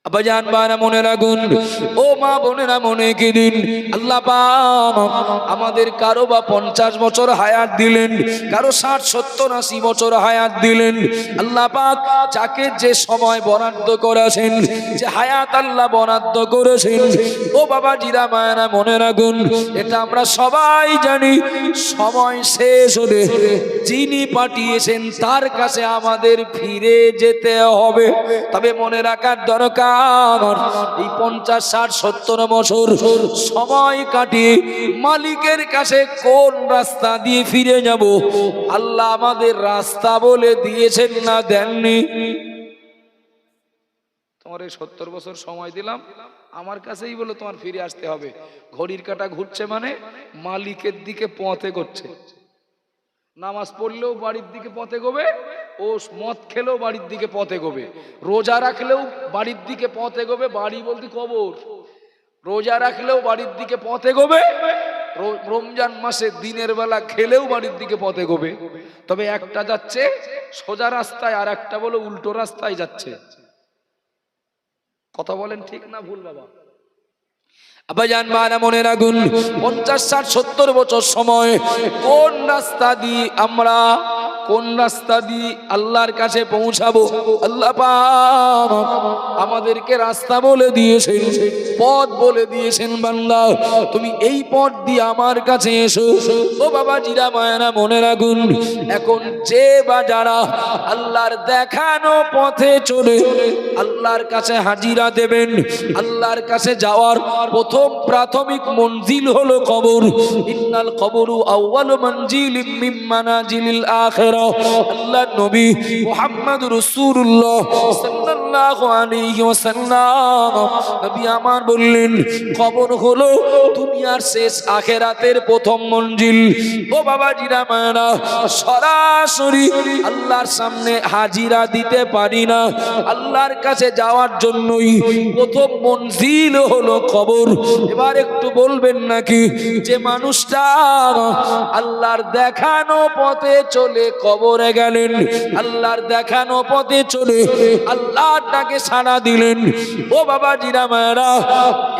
আব্বাজান বানা মনে রাখুন, ও মা বোনেরা মনে কিদিন আল্লাহ পাক আমাদের কারো বা 50 বছর হায়াত দিলেন, কারো 60 70 80 বছর হায়াত দিলেন। আল্লাহ পাক যাকে যে সময় বরাদ্দ করেছেন, যে হায়াত আল্লাহ বরাদ্দ করেছেন, ও বাবা জিরা মায়েরা মনে রাখুন, এটা আমরা সবাই জানি। সময় শেষ হলে যিনি পাঠিয়েছেন তার কাছে আমাদের ফিরে যেতে হবে। তবে মনে রাখার দরকার, এই 50 60 70 বছর সময় কাটিয়ে মালিকের কাছে কোন রাস্তা দিয়ে ফিরে যাব, আল্লাহ আমাদের রাস্তা বলে দিয়েছেন না দেননি? তোমার এই 70 বছর সময় দিলাম, আমার কাছেই বলে তোমার ফিরে আসতে হবে। ঘড়ির কাঁটা ঘুরছে মানে মালিকের দিকে পথে করছে। নামাজ পড়লেও বাড়ির দিকে পথে গোবে, ও মদ খেলেও বাড়ির দিকে পথে গোবে, রোজা রাখলেও বাড়ির দিকে পথে গোবে। বাড়ি বলতে কবর। রোজা রাখলেও বাড়ির দিকে পথে গোবে, রমজান মাসে দিনের বেলা খেলেও বাড়ির দিকে পথে গোবে। তবে একটা যাচ্ছে সোজা রাস্তায়, আর একটা বলে উল্টো রাস্তায় যাচ্ছে। কথা বলেন ঠিক না ভুল বাবা? আব্বাজান বানা মনে রাখুন, 50 60 70 বছর সময় কোন রাস্তা দিয়ে আমরা, কোন রাস্তা দিয়ে আল্লাহর কাছে পৌঁছাবো, আল্লাহ পাক আমাদেরকে রাস্তা বলে দিয়েছেন, পথ বলে দিয়েছেন। বান্দা তুমি এই পথ দিয়ে আমার কাছে এসো। ও বাবা জিরা মায়েরা মনে রাখুন, এখন যে বা যারা আল্লাহর দেখানো পথে চলে আল্লাহর কাছে হাজিরা দেবেন, আল্লাহর কাছে যাওয়ার প্রথম প্রাথমিক মঞ্জিল হলো কবর। ইন্নাল কবরু আউয়ালু মানজিলিম মিন মানাজিলিল আখিরাহ। আল্লাহ নবী মুহাম্মদুর রাসূলুল্লাহ সাল্লাল্লাহু আলাইহি ওয়াসাল্লাম নবী আমার বললেন, কবর হলো দুনিয়ার শেষ, আখিরাতের প্রথম মঞ্জিল। ও বাবা জিরা মায়েরা, সরাসরি আল্লাহর সামনে হাজিরা দিতে পারি না, আল্লাহর কাছে যাওয়ার জন্যই প্রথম মঞ্জিল হলো কবর। এবার একটু বলবেন নাকি, যে মানুষটা আল্লাহর দেখানো পথে চলে কবরে গেলেন, আল্লাহর দেখানো পথে চলে আল্লাহটাকে সাড়া দিলেন, ও বাবা জিরা মায়েরা,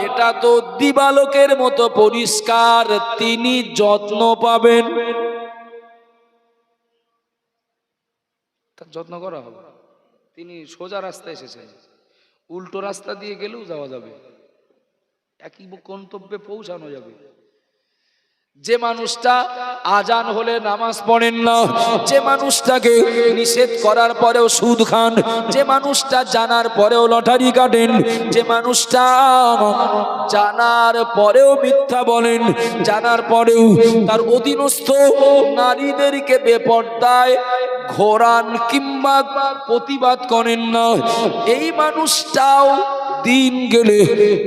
এটা তো দিবালোকের মতো পরিষ্কার, তিনি যত্ন পাবেন। তার যত্ন করা হবে। তিনি সোজা রাস্তায় এসেছেন, উল্টো রাস্তা দিয়ে গেলেও যাওয়া যাবে, একই গন্তব্যে পৌঁছানো যাবে। যে মানুষটা আজান হলে নামাজ পড়েন না, যে মানুষটাকে নিষেধ করার পরেও সুদ খান, যে মানুষটা জানার পরেও লটারি কাটেন, যে মানুষটা জানার পরেও মিথ্যা বলেন, জানার পরেও তার অধীনস্থ নারীদেরকে বেপরদায় ঘোরান কিংবা প্রতিবাদ করেন না, এই মানুষটাও দিন গেলে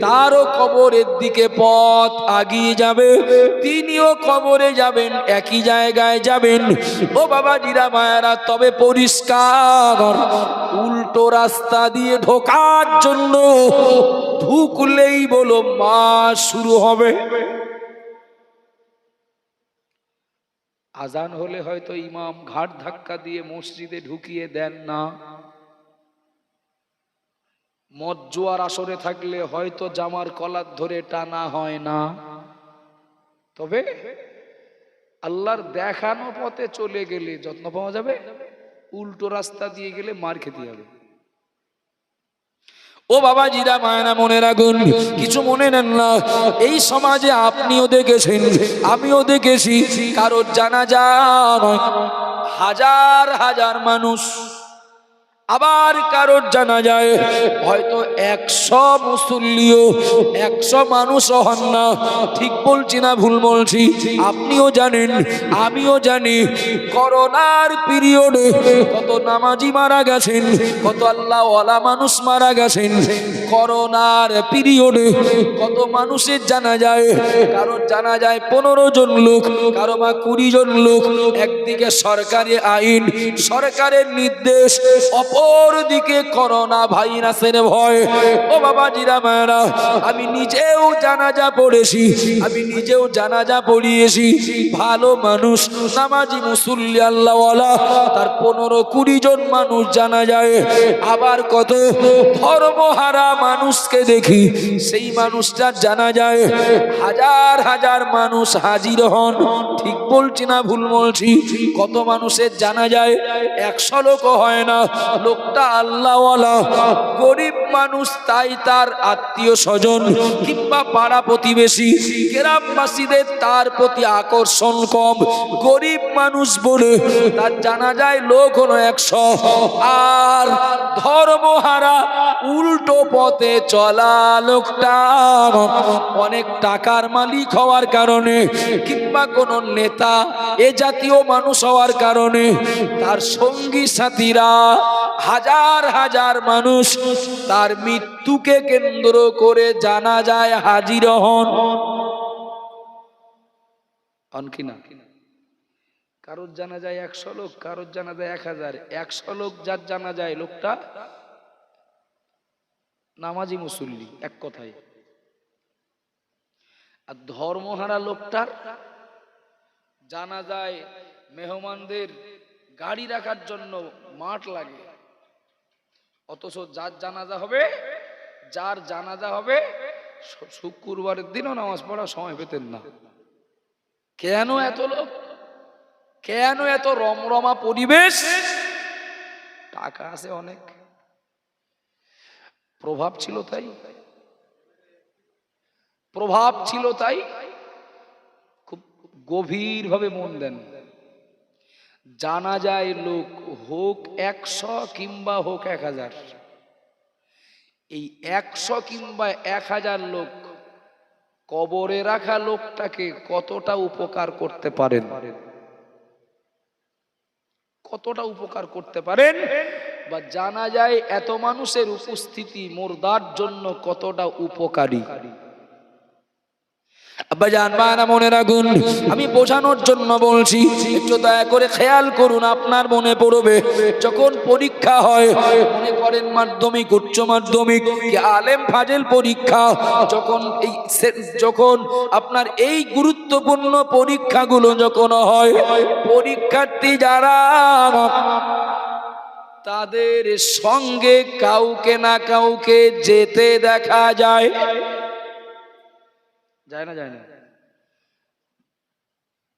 তারও কবরের দিকে পথ আগিয়ে যাবে, তিনিও কবরে যাবেন, একই জায়গায় যাবেন। ও বাবা জিরা মায়েরা, তবে পরিষ্কার উল্টো রাস্তা দিয়ে ঢোকার জন্য ঢুকলেই বলো মাস শুরু হবে। আজান হলে হয়তো ইমাম ঘাট ধাক্কা দিয়ে মসজিদে ঢুকিয়ে দেন না, মদ জুয়ার আসরে থাকলে হয়তো জামার কলার ধরে টানা হয় না, তবে আল্লাহর দেখানো পথে চলে গেলে যত্ন পাওয়া যাবে, উল্টো রাস্তা দিয়ে গেলে মার খেতে হবে। ও বাবা জিরা মায়েরা মনে রাখুন, কিছু মনে নেন না, এই সমাজে আপনিও দেখেছেন আমিও দেখেছি, কারোর জানাজা হাজার হাজার মানুষ, আবার কারোর জানা যায় হয়তো 100 মুসল্লিও 100 মানুষও হন না। ঠিক বলছি না ভুল বলছি? আপনিও জানেন আমিও জানি, করোনার পিরিয়ডে কত নামাজি মারা গেছেন, কত আল্লাহওয়ালা মানুষ মারা গেছেন। করোনার পিরিয়ডে কত মানুষের জানা যায়, কারোর জানা যায় 15 জন লোক, কারো বা 20 জন লোক। একদিকে সরকারি আইন, সরকারের নির্দেশ, অপর দিকে করোনা ভাইরাসের ভয়। ও বাবাজিরা মায়েরা, আমি নিজেও জানাজা পড়েছি, আমি নিজেও জানাজা পড়িয়েছি। ভালো মানুষ, নামাজি মুসল্লি আল্লাহওয়ালা, তার 15-20 জন মানুষ জানা যায়। আবার কত ধর্মহারা মানুষকে দেখি, সেই মানুষটা জানা যায় হাজার হাজার মানুষ হাজির হন। ঠিক বলছি না ভুল বলছি? কত মানুষের জানা যায় 100 লোক হয় না। লোকটা আল্লাহওয়ালা, গরিব মানুষ, তাই তার আত্মীয় স্বজন কিংবা পাড়া প্রতিবেশী গ্রামবাসীদের তার প্রতি আকর্ষণ কম। গরিব মানুষ বলে তার জানা যায় লোক হলো 100। আর ধর্মহারা উল্টো পথে চলা লোকটা অনেক টাকার মালিক হওয়ার কারণে কিংবা কোন নেতা এ জাতীয় মানুষ হওয়ার কারণে তার সঙ্গী সাথীরা হাজার হাজার মানুষ তার মৃত্যুকে কেন্দ্র করে জানা যায় হাজির হন। কিনা কারোর জানা যায় 100 লোক, কারোর জানা যায় 1000। 100 লোক যার জানা যায় লোকটা নামাজি মুসল্লি, এক কথায়। আর ধর্মহারা লোকটার জানা যায় মেহমানদের গাড়ি রাখার জন্য মাঠ লাগে, অথচ যার জানাজা হবে শুক্রবারের দিনও নামাজ পড়ার সময় পেতেন না। কেন এত লোক, কেন এত রমরমা পরিবেশ? টাকা আছে অনেক, প্রভাব ছিল তাই। খুব গভীর ভাবে মন দেন। জানা যায় লোক হোক 100 কিংবা হোক 1000, এই 100 কিংবা 1000 লোক কবরে রাখা লোকটাকে কতটা উপকার করতে পারেন, কতটা উপকার করতে পারেন, বা জানা যায় এত মানুষের উপস্থিতি মুর্দার জন্য কতটা উপকারী। আব্বাজান মায়েরা মনে রাখুন, আমি বোঝানোর জন্য বলছি, একটু দয়া করে খেয়াল করুন। আপনার মনে পড়বে যখন পরীক্ষা হয়, মনে করেন মাধ্যমিক, উচ্চ মাধ্যমিক কি আলেম ফাজেল পরীক্ষা, যখন আপনার এই গুরুত্বপূর্ণ পরীক্ষাগুলো যখন হয়, পরীক্ষার্থী যারা তাদের সঙ্গে কাউকে না কাউকে যেতে দেখা যায়। যায় না?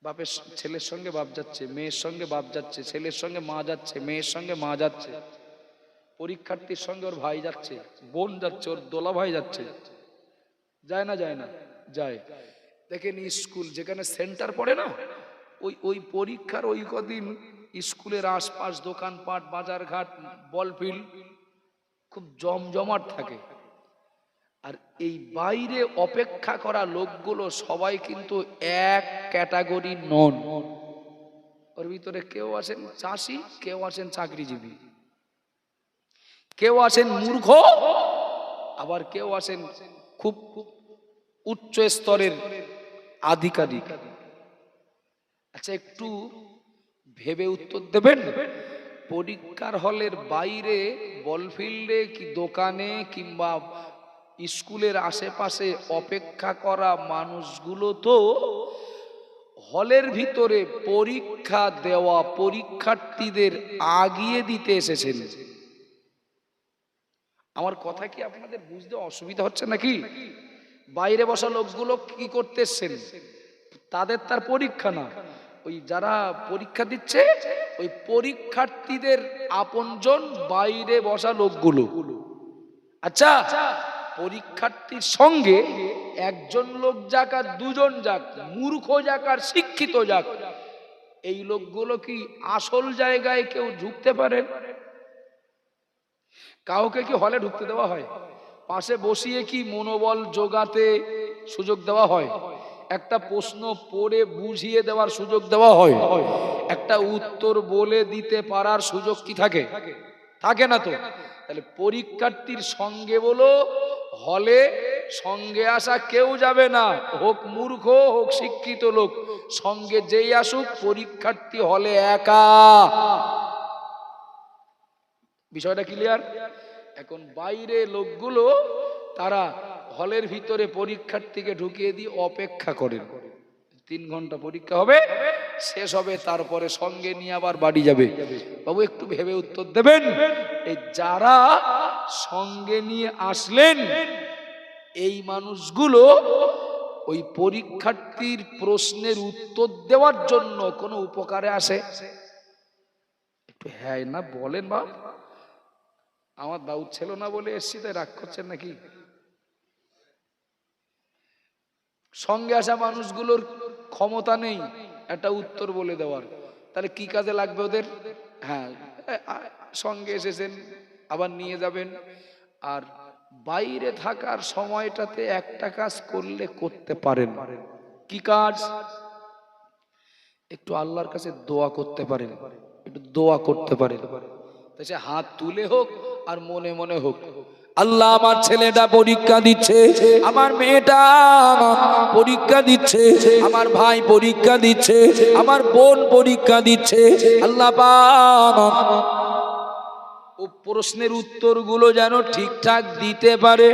বাপের ছেলের সঙ্গে বাপ যাচ্ছে, মেয়ের সঙ্গে বাপ যাচ্ছে, ছেলের সঙ্গে মা যাচ্ছে, মেয়ের সঙ্গে মা যাচ্ছে, পরীক্ষার্থীর সঙ্গে ওর ভাই যাচ্ছে, বোন যাচ্ছে, ওর দোলা ভাই যাচ্ছে। যায় না? যায়। দেখেন স্কুল যেখানে সেন্টার পড়ে না, ওই পরীক্ষার ওই কদিন স্কুলের আশপাশ দোকানপাট, বাজারঘাট, বলফিল্ড খুব জমজমাট থাকে। আর এই বাইরে অপেক্ষা করা লোকগুলো সবাই কিন্তু এক ক্যাটাগরি নন। ওর ভিতরে কেউ আছেন চাষি, কেউ আছেন চাকরিজীবী, কেউ আছেন মূর্খ, আবার কেউ আছেন খুব উচ্চ স্তরের আধিকারিক। আচ্ছা, একটু ভেবে উত্তর দেবেন। পরীক্ষার হলের বাইরে বলফিল্ডে কি দোকানে কিংবা স্কুলের আশেপাশে অপেক্ষা করা মানুষগুলো তো হলের ভিতরে পরীক্ষা দেওয়া পরীক্ষার্থীদের আগিয়ে দিতে এসেছেন। আমার কথা কি আপনাদের বুঝতে অসুবিধা হচ্ছে নাকি? বাইরে বসা লোকগুলো কি করতে এসেছেন? তাদের তার পরীক্ষা না, ওই যারা পরীক্ষা দিচ্ছে ওই পরীক্ষার্থীদের আপনজন বাইরে বসা লোকগুলো। আচ্ছা, পরীক্ষার্থীর সঙ্গে একজন লোক যাক আর দুজন যাক, মূর্খ যাক আর শিক্ষিত যাক, এই লোকগুলো কি আসল জায়গায় কেউ ঢুকতে পারে? কাউকে কি হলে ঢুকতে দেওয়া হয়? পাশে বসিয়ে কি মনোবল জোগাতে সুযোগ দেওয়া হয়? একটা প্রশ্ন পড়ে বুঝিয়ে দেওয়ার সুযোগ দেওয়া হয়? একটা উত্তর বলে দিতে পারার সুযোগ কি থাকে? থাকে না তো। তাহলে পরীক্ষার্থীর সঙ্গে বলো, হলে সঙ্গে আসা কেউ যাবে না, হোক মূর্খ হোক শিক্ষিত লোক, সঙ্গে যেই আসুক পরীক্ষার্থী হলে একা। বিষয়টা ক্লিয়ার? এখন বাইরে লোকগুলো তারা হলের ভিতরে পরীক্ষার্থীকে ঢুকিয়ে দিয়ে অপেক্ষা করেন, 3 ঘন্টা পরীক্ষা হবে, শেষ হবে, তারপরে সঙ্গে নিয়ে আবার বাড়ি যাবে। বাবু একটু ভেবে উত্তর দেবেন, এই যারা সঙ্গে নিয়ে আসলেন এই মানুষগুলো ওই পরীক্ষার্থীর প্রশ্নের উত্তর দেওয়ার জন্য কোনো উপকারে আসে? একটু হ্যাঁ না বলেন। বা আমার দাউদ ছিল না বলে এসছি তাই রাগ করছেন নাকি? সঙ্গে আসা মানুষগুলোর ক্ষমতা নেই একটা উত্তর বলে দেওয়ার, তাহলে কি কাজে লাগবে ওদের? হ্যাঁ, সঙ্গে এসেছেন আবার নিয়ে যাবেন। আর বাইরে থাকার সময়টাতে একটা কাজ করলে করতে পারেন। কি কাজ? একটু আল্লাহর কাছে দোয়া করতে পারেন, একটু দোয়া করতে পারেন। সে হাত তুলে হোক আর মনে মনে হোক, আল্লাহ আমার ছেলেটা পরীক্ষা দিচ্ছে, আমার মেয়েটা পরীক্ষা দিচ্ছে, আমার ভাই পরীক্ষা দিচ্ছে, আমার বোন পরীক্ষা দিচ্ছে, আল্লাহ পাক ও প্রশ্নের উত্তরগুলো যেন ঠিকঠাক দিতে পারে।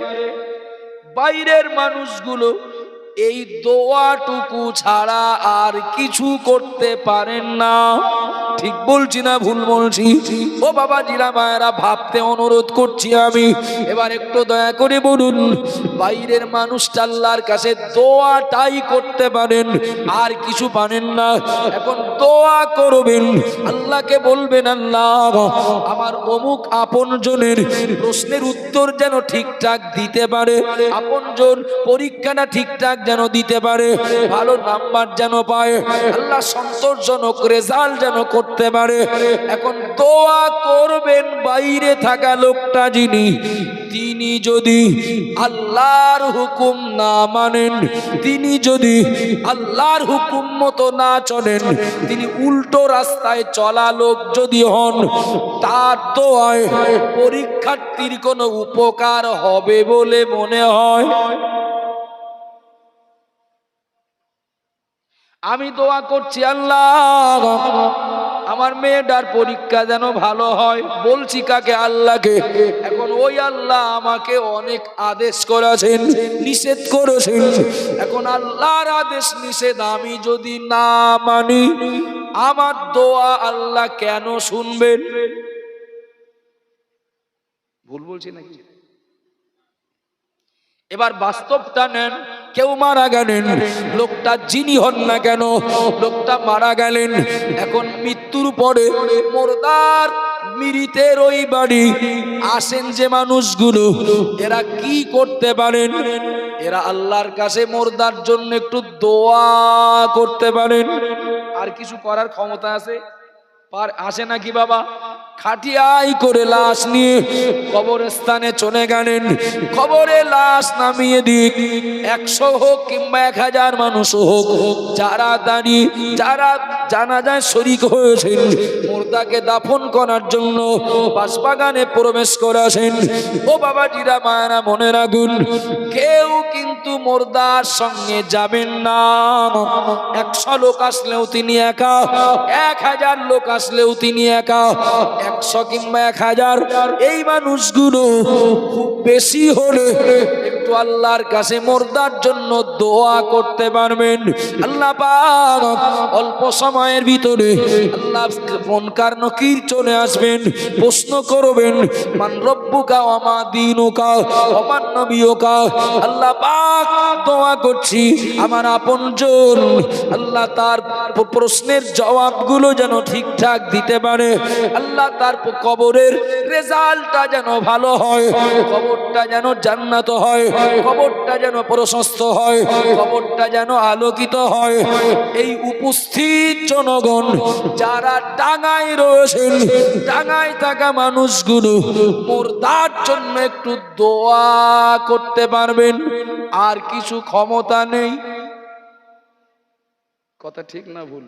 বাইরের মানুষগুলো এই দোয়াটুকু ছাড়া আর কিছু করতে পারেন না। ঠিক বলছি না ভুল বলছি? ও বাবা জিরা মায়েরা, ভাবতে অনুরোধ করছি আমি, এবার একটু দয়া করে বলুন, বাইরের মানুষটা আল্লাহর কাছে দোয়াটাই করতে পারেন, আর কিছু পারেন না। এখন দোয়া করবেন, আল্লাহকে বলবেন, আল্লাহ আমার অমুক আপনজনের প্রশ্নের উত্তর যেন ঠিকঠাক দিতে পারে, আপনজন পরীক্ষাটা ঠিকঠাক যেন দিতে পারে, ভালো নাম্বার যেন পায়, আল্লাহ সন্তোষজনক রেজাল্ট যেন করতে পারে। এখন দোয়া করবেন বাইরে থাকা লোকটা যিনি, তিনি যদি আল্লাহর হুকুম না মানেন, তিনি যদি আল্লাহর হুকুম মতো না চলেন, তিনি উল্টো রাস্তায় চলা লোক যদি হন, তার দোয়ায় পরীক্ষার্থীর কোনো উপকার হবে বলে মনে হয়? আমি দোয়া করছি, আল্লাহ আমার মেয়েটার পরীক্ষা যেন ভালো হয়, বলছি কাকে? আল্লাহকে। এখন ওই আল্লাহ আমাকে অনেক আদেশ করেছেন, নিষেধ করেছেন। এখন আল্লাহর আদেশ নিষেধ আমি যদি না মানি, আমার দোয়া আল্লাহ কেন শুনবেন? ভুল বলছি নাকি? এবার বাস্তবটা নেন, কেউ মারা গেলেন, লোকটা যিনি হন না কেন, লোকটা মারা গেলেন। এখন মৃত্যুর পরে মুর্দার মৃতের ওই বাড়ি আসেন যে মানুষগুলো, এরা কি করতে পারেন? এরা আল্লাহর কাছে মুর্দার জন্য একটু দোয়া করতে পারেন। আর কিছু করার ক্ষমতা আছে? আসে নাকি বাবা? খাটিয়াই করে লাশ নিয়ে কবরস্থানে চলে গেলেন, কবরে লাশ নামিয়ে দিক, 100 হোক কিংবা 1000 মানুষ হোক, যারা দাঁড়িয়ে, যারা জানাজায় শরীক হয়েছেন, মুর্দাকে দাফন করার জন্য বাসবাগানে প্রবেশ করেছেন। ও বাবা জিরা মায়েরা, মনে রাখুন, কেউ কিন্তু মুর্দার সঙ্গে যাবেন না। 100 লোক আসলেও তিনি একা, 1000 লোক আসলেও তিনি একা, 100 কিংবা 1000 এই মানুষগুলো খুব বেশি হলে একটু আল্লাহর কাছে মুর্দার জন্য দোয়া করতে পারবেন। আল্লাহ পাক অল্প সময়ের ভিতরে আল্লাহ মুনকার নকির চলে আসবেন, প্রশ্ন করবেন, মান রব্বুকা ওয়া মা দীনুকা ওয়া মান নবিয়ুকা। আল্লাহ পাক দোয়া করছি আমার আপনজন আল্লাহ তার প্রশ্নের জবাবগুলো যেন ঠিকঠাক দিতে পারে, আল্লাহ তার কবরের রেজাল্টটা যেন ভালো হয়, কবরটা যেন জান্নাত হয়, কবরটা যেন প্রশস্ত হয়, কবরটা যেন আলোকিত হয়। এই উপস্থিত জনগণ যারা ডাঙায় রয়েছেন, ডাঙায় থাকা মানুষগুলো মুর্দার জন্য একটু দোয়া করতে পারবেন, আর কিছু ক্ষমতা নেই। কথা ঠিক না ভুল?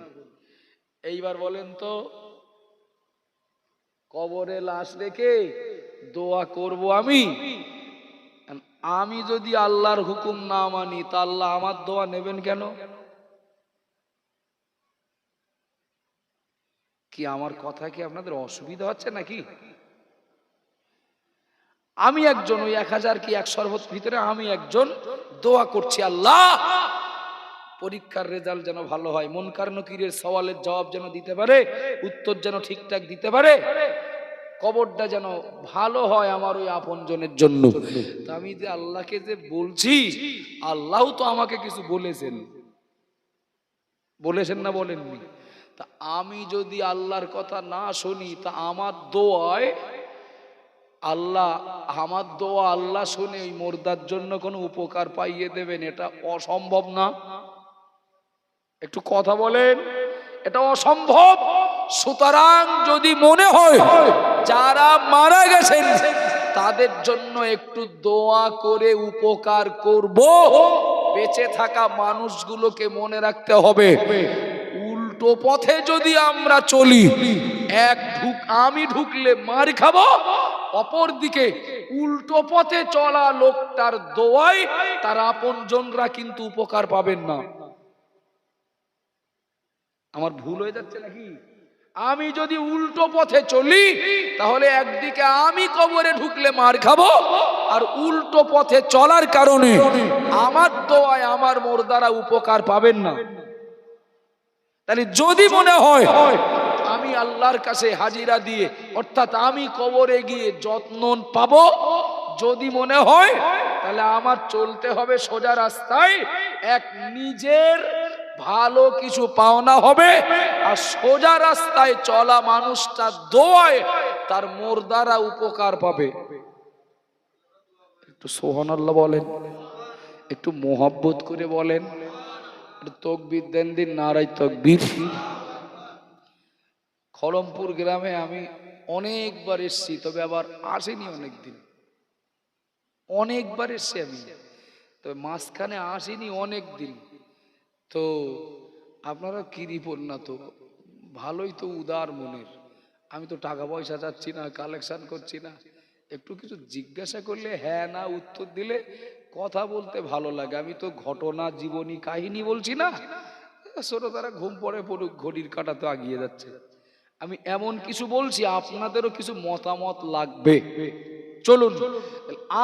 এইবার বলেন তো, কবরে লাশ রেখে দোয়া করব আমি, আমি যদি আল্লাহর হুকুম না মানি, তা আল্লাহ আমার দোয়া নেবেন কেন? কি আমার কথা কি আপনাদের অসুবিধা হচ্ছে নাকি? আমি একজন, ওই 1000 কি 100-র ভিতরে আমি একজন দোয়া করছি, আল্লাহ পরীক্ষার রেজাল্ট যেন ভালো হয়, মুনকার নকিরের সওয়ালের জবাব যেন দিতে পারে, উত্তর যেন ঠিকঠাক দিতে পারে, কবরটা যেন ভালো হয় আমার ওই আপনজনের জন্য। তা আমি যে আল্লাহকে যে বলছি, আল্লাহ তো আমাকে কিছু বলেছেন, বলেছেন না বলেননি? তা আমি যদি আল্লাহর কথা না শুনি, তা আমার দোয়ায় আল্লাহ, আমার দোয়া আল্লাহ শুনে ওই মুর্দার জন্য কোনো উপকার পাইয়ে দেবেন, এটা অসম্ভব না? একটু কথা বলেন, এটা অসম্ভব। সুতরাং যদি মনে হয় যারা মারা গেছেন তাদের জন্য একটু দোয়া করে উপকার করব, বেঁচে থাকা মানুষগুলোকে মনে রাখতে হবে, উল্টো পথে যদি আমরা চলি, আমি ঢুকলে মার খাবো, অপর দিকে উল্টো পথে চলা লোকটার দোয়ায় তার আপনজনরা কিন্তু উপকার পাবেন না। আমার ভুল হয়ে যাচ্ছে নাকি? আমি যদি উল্টো পথে চলি, তাহলে একদিকে আমি কবরে ঢুকলে মার খাবো, আর উল্টো পথে চলার কারণে আমার দোয়ায় আমার মুর্দারা উপকার পাবেন না। তাহলে যদি মনে হয় আমি আল্লাহর কাছে হাজিরা দিয়ে, অর্থাৎ আমি কবরে গিয়ে যত্ন পাবো, যদি মনে হয়, তাহলে আমার চলতে হবে সোজা রাস্তায়, এক নিজের ভালো কিছু পাওনা হবে, আর সোজা রাস্তায় চলা মানুষটা দোয়ায় তার মুর্দারা উপকার পাবে। একটু সুবহানাল্লাহ বলেন, একটু মোহাব্বত করে বলেন, একটু তাকবীর দেন, দিন নারায়ে তাকবীর। খড়মপুর গ্রামে আমি অনেকবার এসেছি, তবে আবার আসিনি অনেকদিন, অনেকবার এসেছি আমি, তবে মাঝখানে আসিনি অনেক দিন। তো আপনারা কৃপণ না তো, ভালোই তো উদার মনের, আমি তো টাকা পয়সা চাচ্ছি না, কালেকশন করছি না, একটু কিছু জিজ্ঞাসা করলে হ্যাঁ না উত্তর দিলে কথা বলতে ভালো লাগে। আমি তো ঘটনা জীবনী কাহিনী বলছি না, ছোট তারা ঘুম পড়ে পড়ুক, ঘড়ির কাঁটা তো আগিয়ে যাচ্ছে। আমি এমন কিছু বলছি, আপনাদেরও কিছু মতামত লাগবে। চলুন,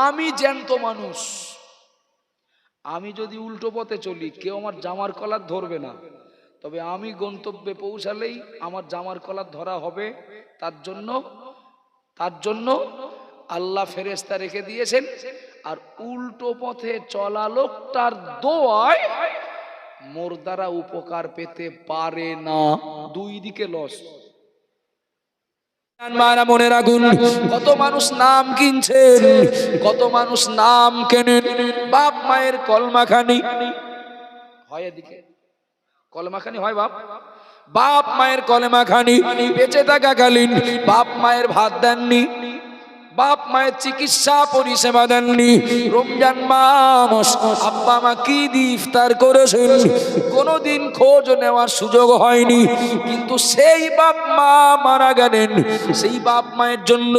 আমি জ্যান্ত মানুষ, আমি যদি উল্টো পথে চলি, কেউ আমার জামার কলার ধরবে না, তবে আমি গন্তব্যে পৌঁছালেই আমার জামার কলার ধরা হবে। তার জন্য আল্লাহ ফেরেশতা রেখে দিয়েছেন, আর উল্টো পথে চলা লোকটার দোয়ায় মুর্দারা উপকার পেতে পারে না। দুই দিকে লস। মনে রাখুন, কত মানুষ নাম কিনছেন, কত মানুষ নাম কেনেন, বাপ মায়ের কলমাখানি হয়, এদিকে কলমাখানি হয়, বাপ মায়ের কলমাখানি বেঁচে থাকাকালীন বাপ মায়ের ভাত দেননি, বাপ মায়ের চিকিৎসা পরিষেবা দেননি, রমজান মাস আব্বা মা কি দিয়ে ইফতার করেছেন কোনোদিন খোঁজ নেওয়ার সুযোগ হয়নি, কিন্তু সেই বাপ মা মারা গেলেন, সেই বাপ মায়ের জন্য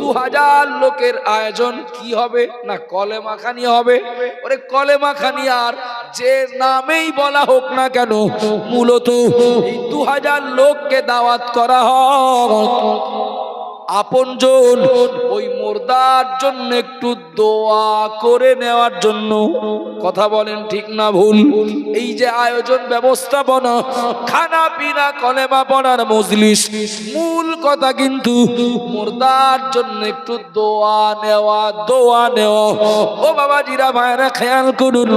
2000 লোকের আয়োজন কি হবে না, কলেমাখানি হবে। ওরে কলেমাখানি আর যে নামেই বলা হোক না কেন, মূলত এই 2000 লোককে দাওয়াত করা হয় আপনজন ওই মুর্দার জন্য একটু দোয়া করে নেওয়ার জন্য। কথা বলেন ঠিক না ভুল? এই যে আয়োজন ব্যবস্থাপনা, খানা পিনা, কলেমা পড়ার মজলিস, মূল কথা কিন্তু মুর্দার জন্য একটু দোয়া নেওয়া, দোয়া নেওয়া। ও বাবাজিরা ভাইরা খেয়াল করুন,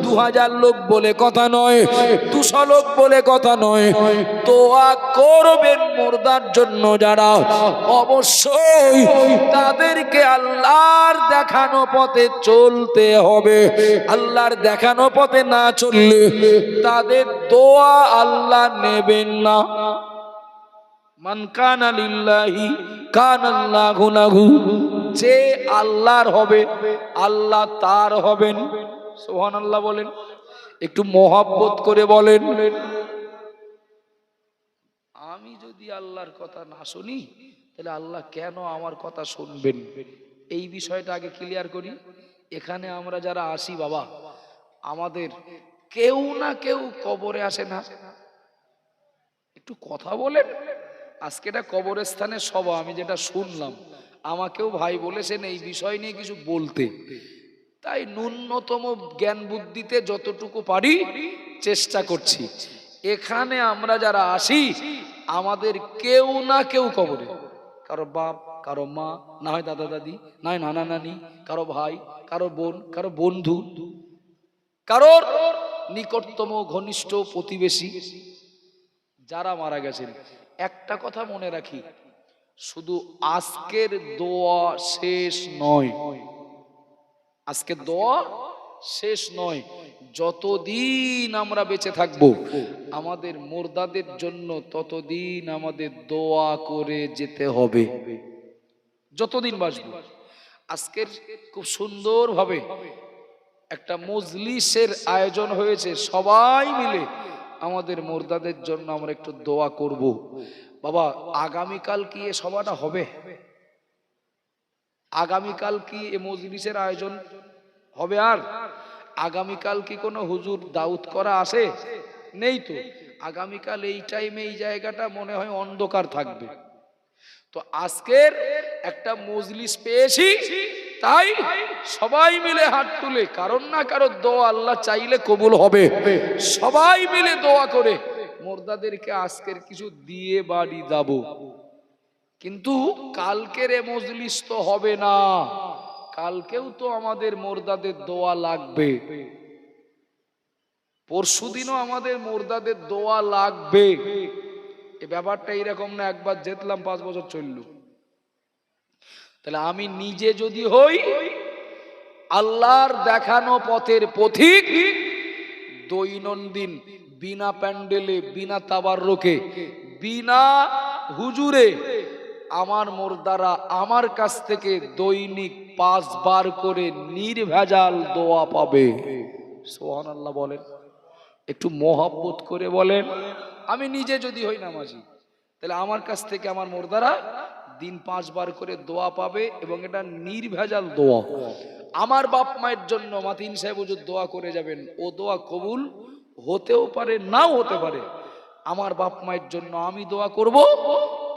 2000 লোক বলে কথা নয়, 200 লোক বলে কথা নয়, দোয়া করবেন মুর্দার জন্য যারা, অবশ্যই তাদেরকে আল্লাহর দেখানো পথে চলতে হবে। আল্লাহর দেখানো পথে না চললে তাদের দোয়া আল্লাহ নেবেন না। মান কানা লিল্লাহি কানাল্লাহু লাহু, যে আল্লাহর হবে আল্লাহ তার হবেন। সুবহানাল্লাহ বলেন, একটু মহব্বত করে বলেন। আমি যদি আল্লাহর কথা না শুনি, তাহলে আল্লাহ কেন আমার কথা শুনবেন? এই বিষয়টা আগে ক্লিয়ার করি। এখানে আমরা যারা আসি বাবা, আমাদের কেউ না কেউ কবরে আসে না? একটু কথা বলেন। আজকে এটা কবরস্থানের সভা, আমি যেটা শুনলাম, আমাকেও ভাই বলেছেন এই বিষয় নিয়ে কিছু বলতে, তাই ন্যূনতম জ্ঞান বুদ্ধিতে যতটুকু পারি চেষ্টা করছি। এখানে আমরা যারা আসি আমাদের কেউ না কেউ কবরে, কারো বাপ, কারো মা, না হয় দাদা দাদি, না হয় নানা নানি, কারো ভাই, কারো বোন, কারো বন্ধু, কারোর নিকটতম ঘনিষ্ঠ প্রতিবেশী যারা মারা গেছেন। একটা কথা মনে রাখি, শুধু আজকের দোয়া শেষ নয়, আজকের দোয়া শেষ নয়, যতদিন আমরা বেঁচে থাকব আমাদের মুর্দাদের জন্য ততদিন আমাদের দোয়া করে যেতে হবে, যতদিন বাঁচব। আজকের খুব সুন্দরভাবে একটা মজলিসের আয়োজন হয়েছে, সবাই মিলে আমাদের মুর্দাদের জন্য আমরা একটু দোয়া করব। বাবা, আগামীকাল কি এ সভাটা হবে? আগামীকাল কি এ মজলিসের আয়োজন হবে? আর আগামীকাল কি কোনো হুজুর দাউদ করা আসে? নেই তো। আগামীকাল এই টাইমে এই জায়গাটা মনে হয় অন্ধকার থাকবে। তো আজকের একটা মজলিস পেয়েছি, তাই সবাই মিলে হাত তুলে কারণ না কারোর দোয়া আল্লাহ চাইলে কবুল হবে, সবাই মিলে দোয়া করে মুর্দাদেরকে আজকের কিছু দিয়ে বাড়ি যাব। কিন্তু কালকের এ মজলিস তো হবে না, কালকেও তো আমাদের মুর্দাদের দোয়া লাগবে, পরশুদিনও আমাদের মুর্দাদের দোয়া লাগবে। এই ব্যাপারটা এরকম না একবার জিতলাম 5 বছর চলল। তাহলে আমি নিজে যদি হই আল্লাহর দেখানো পথের পথিক, দৈনন্দিন বিনা প্যান্ডেলে, বিনা তাবাররুকে, বিনা হুজুরে আমার মুর্দারা আমার কাছ থেকে দৈনিক 5 বার করে নির্ভেজাল দোয়া পাবে। সুবহানাল্লাহ বলেন, একটু মহব্বত করে বলেন। আমি নিজে যদি হই নামাজি, তাহলে আমার কাছ থেকে আমার মুর্দারা দিন 5 বার করে দোয়া পাবে, এবং এটা নির্ভেজাল দোয়া। আমার বাপ মায়ের জন্য মাতিন সাহেব হুজুর দোয়া করে যাবেন, ও দোয়া কবুল হতেও পারে, নাও হতে পারে। আমার বাপ মায়ের জন্য আমি দোয়া করব,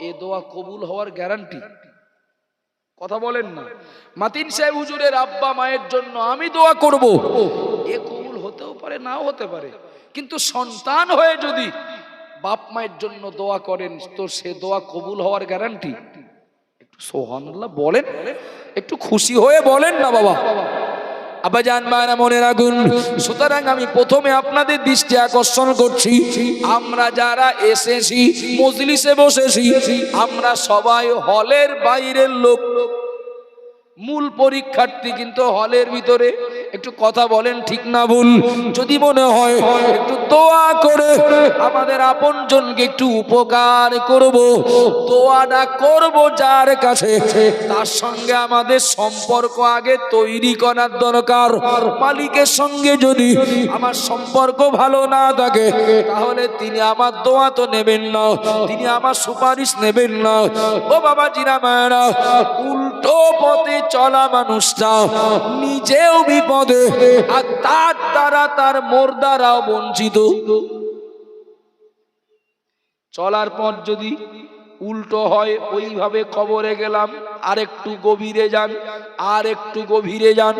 এ দোয়া কবুল হওয়ার গ্যারান্টি। কথা বলেন না? মাতিন সাহেব হুজুরের আব্বা মায়ের জন্য আমি দোয়া করব, এ কবুল হতেও পারে, নাও হতে পারে। কিন্তু সন্তান হয়ে যদি বাপ মায়ের জন্য দোয়া করেন, তো সে দোয়া কবুল হওয়ার গ্যারান্টি। একটু সুবহানাল্লাহ বলেন, একটু খুশি হয়ে বলেন না বাবা। আব্বাজান মায়েরা মনে রাখুন, সুতরাং আমি প্রথমে আপনাদের দৃষ্টি আকর্ষণ করছি, আমরা যারা এসেছি মজলিসে বসেছি, আমরা সবাই হলের বাইরের লোক, মূল পরীক্ষার্থী কিন্তু হলের ভিতরে। একটু কথা বলেন ঠিক না ভুল? যদি মনে হয় একটু দোয়া করে আমাদের আপনজনকে একটু উপকার করব, দোয়াটা করব যার কাছে, তার সঙ্গে আমাদের সম্পর্ক আগে তৈরি করার দরকার। মালিকের সঙ্গে যদি আমার সম্পর্ক ভালো না থাকে, তাহলে তিনি আমার দোয়া তো নেবেন না, তিনি আমার সুপারিশ নেবেন না। ও বাবা জিরা মায়েরা, উল্টো পথে চলা মানুষটা নিজেও বিপদে, আর তার দ্বারা তার মুর্দারাও বঞ্চিত। চলার পর যদি উল্টো হয়, ওইভাবে কবরে গেলাম, আর একটু গভীরে যান, আর একটু গভীরে যান।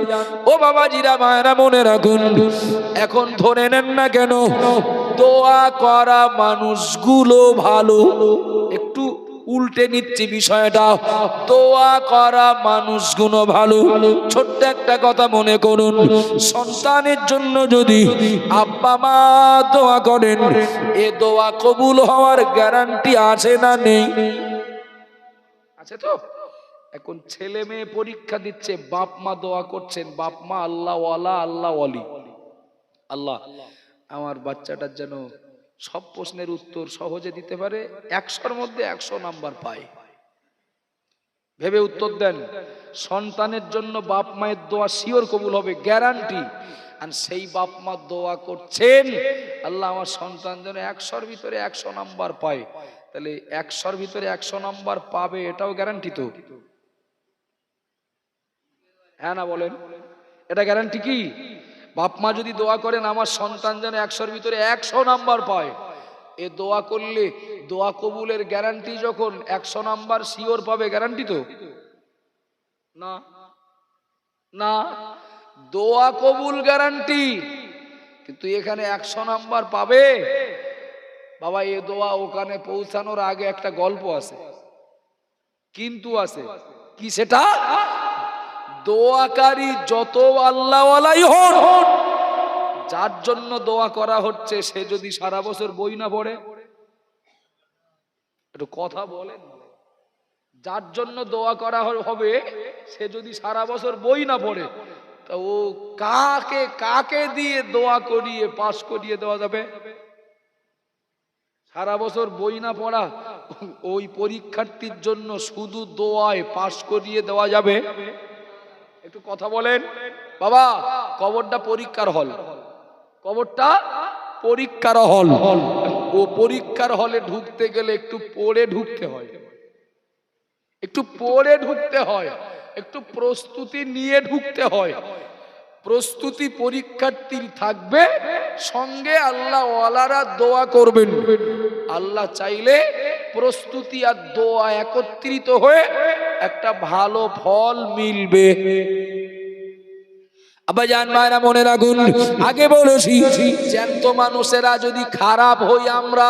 ও বাবাজিরা মায়েরা মনে রাখুন, এখন ধরে নেন না কেন দোয়া করা মানুষগুলো ভালো, একটু উল্টে নিচ্ছি বিষয়টা। দোয়া করা মানুষগুলো ভালো। ছোট্ট একটা কথা মনে করুন, সন্তানের জন্য যদি আব্বা মা দোয়া করেন, এ দোয়া কবুল হওয়ার গ্যারান্টি আছে না নেই? আছে তো? এখন ছেলে মেয়ে পরীক্ষা দিচ্ছে, বাপ মা দোয়া করছেন, বাপ মা আল্লাহ ওয়ালা, আল্লাহ ওয়ালি। আল্লাহ আমার বাচ্চাটার যেন সব প্রশ্নের উত্তর সহজে দিতে পারে, 100-র মধ্যে 100 নাম্বার পায়, ভেবে উত্তর দেন। সন্তানের জন্য বাপ মায়ের দোয়া শিওর কবুল হবে, গ্যারান্টি। আর সেই বাপ মা দোয়া করছেন, আল্লাহ আমার সন্তান যেন 100-র ভিতরে 100 নাম্বার পায়, তাহলে 100-র ভিতরে 100 নাম্বার পাবে, এটাও গ্যারান্টি তো? হ্যাঁ না বলেন? এটা গ্যারান্টি কি? বাপ মা যদি দোয়া করেন আমার সন্তান যেন 100-র ভিতরে 100 নাম্বার পায়, এ দোয়া করলে দোয়া কবুলের গ্যারান্টি, যখন 100 নাম্বার শিওর পাবে, গ্যারান্টি তো? না না, দোয়া কবুল গ্যারান্টি, কিন্তু এখানে 100 নাম্বার পাবে বাবা। এ দোয়া ওখানে পৌঁছানোর আগে একটা গল্প আছে, কিন্তু আছে কি সেটা? দোয়াকারী যত আল্লাহওয়ালাই হন, যার জন্য দোয়া করা হচ্ছে সে যদি সারা বছর বই না পড়ে, একটু কথা বলেন, যার জন্য দোয়া করা হবে সে যদি সারা বছর বই না পড়ে, তা ও কাকে কাকে দিয়ে দোয়া করিয়ে পাস করিয়ে দেওয়া যাবে? সারা বছর বই না পড়া ওই পরীক্ষার্থীর জন্য শুধু দোয়ায় পাস করিয়ে দেওয়া যাবে? একটু কথা বলেন বাবা। কবরটা পরীক্ষার হল, কবরটা পরীক্ষার হল। ও পরীক্ষার হলে ঢুকতে গেলে একটু পড়ে ঢুকতে হয়, একটু পড়ে ঢুকতে হয়, একটু প্রস্তুতি নিয়ে ঢুকতে হয়। প্রস্তুতি পরীক্ষার্থীর থাকবে, সঙ্গে আল্লাহ ওয়ালারা দোয়া করবেন। আল্লাহ চাইলে প্রস্তুতি আর দোয়া একত্রিত হয়ে একটা ভালো ফল মিলবে। আব্বাজান মায়েরা মনে রাখুন, আগে বলেছি জ্যান্ত মানুষেরা যদি খারাপ হই আমরা,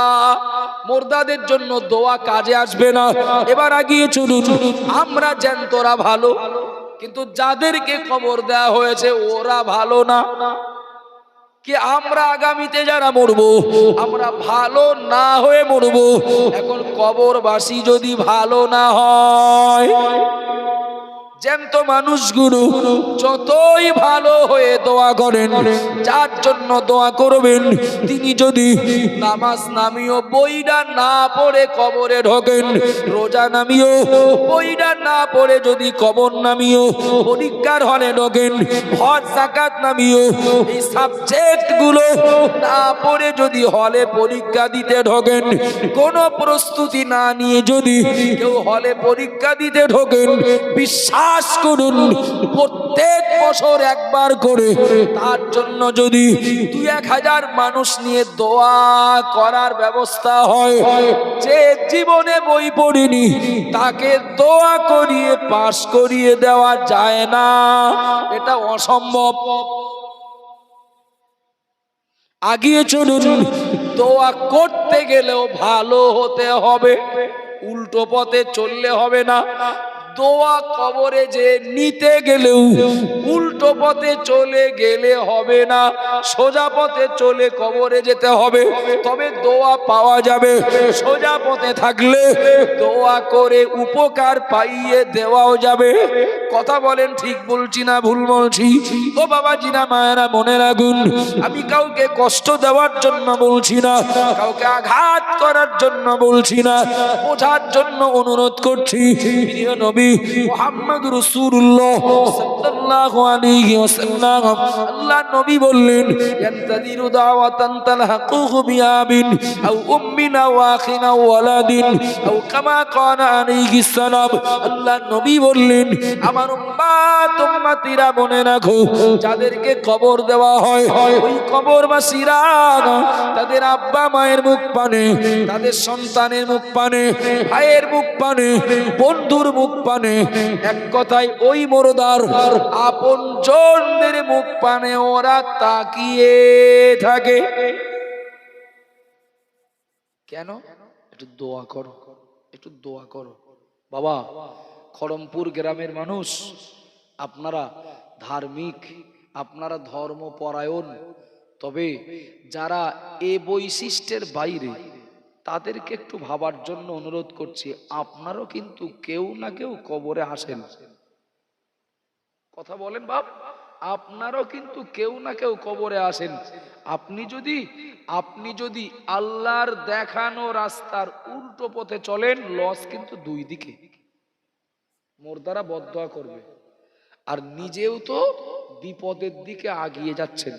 মুর্দাদের জন্য দোয়া কাজে আসবে না। এবার আগিয়ে চলুন, আমরা জ্যান্তরা ভালো, কিন্তু যাদেরকে কবর দেওয়া হয়েছে ওরা ভালো না। কি আমরা আগামীতে যারা মরবো আমরা ভালো না হয়ে মরবো। এখন কবরবাসী যদি ভালো না হয়, জ্যান্ত মানুষগুলো যতই ভালো হয়ে দোয়া করেন, যার জন্য দোয়া করবেন তিনি যদি নামাজ নামিও বইটা না পড়ে কবরে ঢোকেন, রোজা নামিও বইটা না পড়ে যদি কবর নামিও পরীক্ষার হলে ঢোকেন, হজ যাকাত নামিও এই সাবজেক্ট গুলো না পড়ে যদি হলে পরীক্ষা দিতে ঢোকেন, কোনো প্রস্তুতি না নিয়ে যদি কেউ হলে পরীক্ষা দিতে ঢোকেন, বিশ্বাস করুন প্রত্যেক বছর একবার করে তার জন্য যদি 2-1000 মানুষ নিয়ে দোয়া করার ব্যবস্থা হয়, যে জীবনে বই পড়েনি তাকে দোয়া করিয়ে পাস করিয়ে দেওয়া যায় না, এটা অসম্ভব। আগিয়ে চলুন, দোয়া করতে গেলেও ভালো হতে হবে, উল্টো পথে চললে হবে না। দোয়া কবরে যে নিতে গেলেও উল্টো পথে চলে গেলে হবে না, সোজা পথে চলে কবরে যেতে হবে, তবে দোয়া পাওয়া যাবে। সোজা পথে থাকলে দোয়া করে উপকার পাইয়ে দেওয়াও যাবে। কথা বলেন ঠিক বলছি না ভুল বলছি? ও বাবা জিনা মায়েরা মনে রাখুন, আমি কাউকে কষ্ট দেওয়ার জন্য বলছি না, কাউকে আঘাত করার জন্য বলছি না, বোঝার জন্য অনুরোধ করছি। প্রিয় নবী মুহাম্মদ রাসূলুল্লাহ সাল্লাল্লাহু আলাইহি ওয়াসাল্লাম, আল্লাহ নবী বললেন, ইয়ান্তাদিরু দাওয়াতান তালহাকুহু বিআবিন আও উম্মিন আও আখিন আও ওয়ালাদিন আও কামা কানা আলাইহিস সালাম। আল্লাহ নবী বললেন, আমার উম্মতিরা মনে রাখো, যাদেরকে কবর দেওয়া হয় ওই কবরবাসীরা তাদের আব্বা মায়ের মুখ পানে, তাদের সন্তানের মুখ পানে, ভাইয়ের মুখ পানে, বন্ধুর মুখ পানে, এক কথায় ওই মুর্দার আপনজনদের মুখ পানে ওরা তাকিয়ে থাকে। কেন? একটু দোয়া করো, একটু দোয়া করো বাবা। খড়মপুর গ্রামের মানুষ, আপনারা ধার্মিক, আপনারা ধর্মপরায়ণ, তবে যারা এ বৈশিষ্ট্যের বাইরে তাদেরকে একটু ভাবার জন্য অনুরোধ করছি। আপনারও কিন্তু কেউ না কেউ কবরে আসেন। কথা বলেন বাপ, আপনারও কিন্তু কেউ না কেউ কবরে আসেন। আপনি যদি আল্লাহর দেখানো রাস্তার উল্টো পথে চলেন, লস কিন্তু দুই দিকে। মুর্দারা বদদোয়া করবে আর নিজেও তো বিপদের দিকে আগিয়ে যাচ্ছেন।